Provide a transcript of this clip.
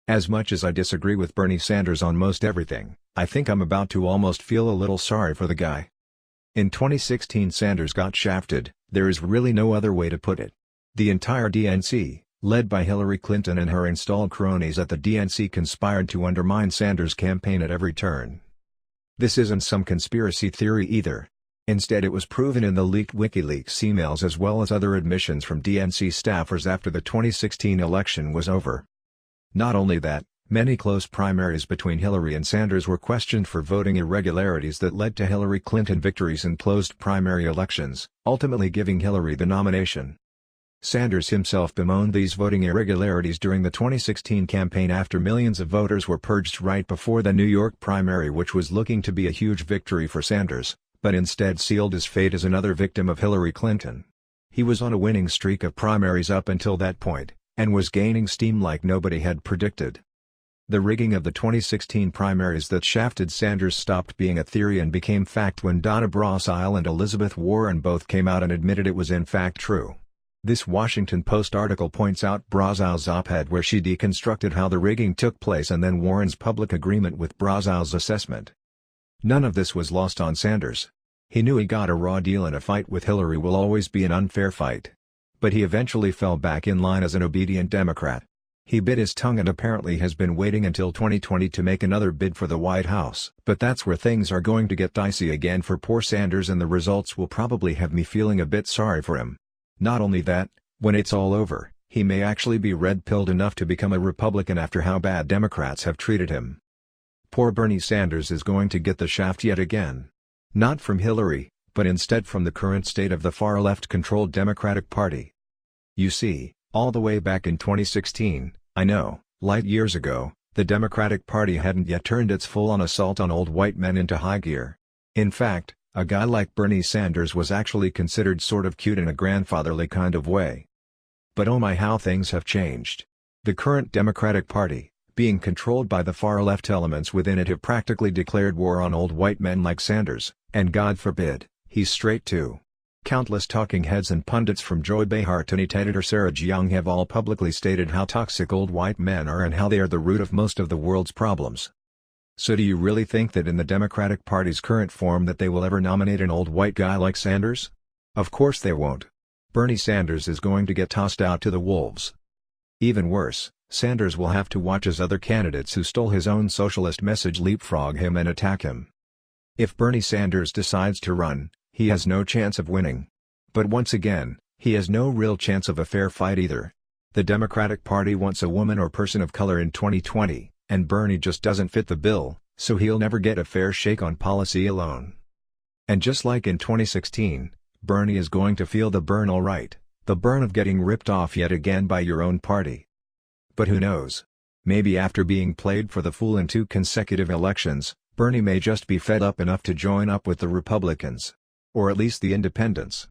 As much as I disagree with Bernie Sanders on most everything, I think I'm about to almost feel a little sorry for the guy. In 2016 Sanders got shafted, there is really no other way to put it. The entire DNC, led by Hillary Clinton and her installed cronies at the DNC, conspired to undermine Sanders' campaign at every turn. This isn't some conspiracy theory either. Instead, it was proven in the leaked WikiLeaks emails as well as other admissions from DNC staffers after the 2016 election was over. Not only that, many close primaries between Hillary and Sanders were questioned for voting irregularities that led to Hillary Clinton victories in closed primary elections, ultimately giving Hillary the nomination. Sanders himself bemoaned these voting irregularities during the 2016 campaign after millions of voters were purged right before the New York primary, which was looking to be a huge victory for Sanders, but instead sealed his fate as another victim of Hillary Clinton. He was on a winning streak of primaries up until that point, and was gaining steam like nobody had predicted. The rigging of the 2016 primaries that shafted Sanders stopped being a theory and became fact when Donna Brazile and Elizabeth Warren both came out and admitted it was in fact true. This Washington Post article points out Brazile's op-ed where she deconstructed how the rigging took place and then Warren's public agreement with Brazile's assessment. None of this was lost on Sanders. He knew he got a raw deal and a fight with Hillary will always be an unfair fight. But he eventually fell back in line as an obedient Democrat. He bit his tongue and apparently has been waiting until 2020 to make another bid for the White House. But that's where things are going to get dicey again for poor Sanders, and the results will probably have me feeling a bit sorry for him. Not only that, when it's all over, he may actually be red-pilled enough to become a Republican after how bad Democrats have treated him. Poor Bernie Sanders is going to get the shaft yet again. Not from Hillary, but instead from the current state of the far-left controlled Democratic Party. You see, all the way back in 2016, I know, light years ago, the Democratic Party hadn't yet turned its full-on assault on old white men into high gear. In fact, a guy like Bernie Sanders was actually considered sort of cute in a grandfatherly kind of way. But oh my, how things have changed. The current Democratic Party, being controlled by the far-left elements within it, have practically declared war on old white men like Sanders, and God forbid, he's straight too. Countless talking heads and pundits from Joy Behar to NET editor Sarah Jeong have all publicly stated how toxic old white men are and how they are the root of most of the world's problems. So do you really think that in the Democratic Party's current form that they will ever nominate an old white guy like Sanders? Of course they won't. Bernie Sanders is going to get tossed out to the wolves. Even worse, Sanders will have to watch as other candidates who stole his own socialist message leapfrog him and attack him. If Bernie Sanders decides to run, he has no chance of winning. But once again, he has no real chance of a fair fight either. The Democratic Party wants a woman or person of color in 2020, and Bernie just doesn't fit the bill, so he'll never get a fair shake on policy alone. And just like in 2016, Bernie is going to feel the burn, all right, the burn of getting ripped off yet again by your own party. But who knows? Maybe after being played for the fool in 2 consecutive elections, Bernie may just be fed up enough to join up with the Republicans. Or at least the independents.